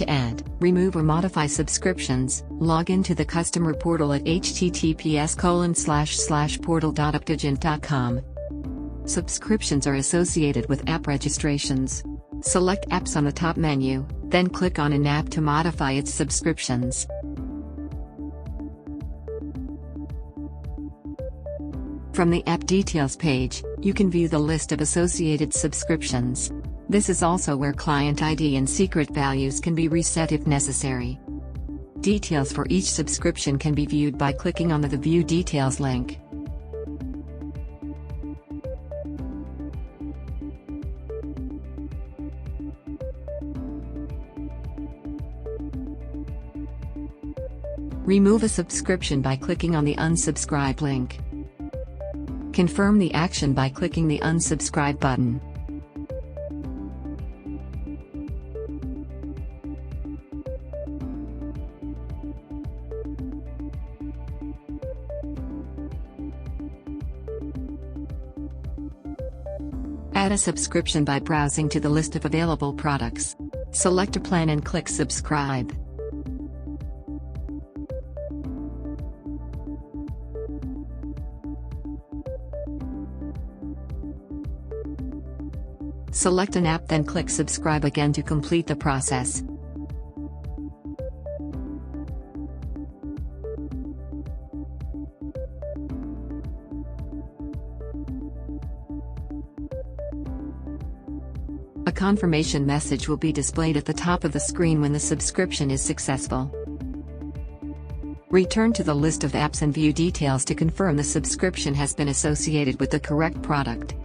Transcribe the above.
To add, remove or modify subscriptions, log into the customer portal at https://portal.apptigent.com. Subscriptions are associated with app registrations. Select Apps on the top menu, then click on an app to modify its subscriptions. From the App Details page, you can view the list of associated subscriptions. This is also where client ID and secret values can be reset if necessary. Details for each subscription can be viewed by clicking on the View Details link. Remove a subscription by clicking on the Unsubscribe link. Confirm the action by clicking the Unsubscribe button. Add a subscription by browsing to the list of available products. Select a plan and click Subscribe. Select an app, then click Subscribe again to complete the process. A confirmation message will be displayed at the top of the screen when the subscription is successful. Return to the list of apps and view details to confirm the subscription has been associated with the correct product.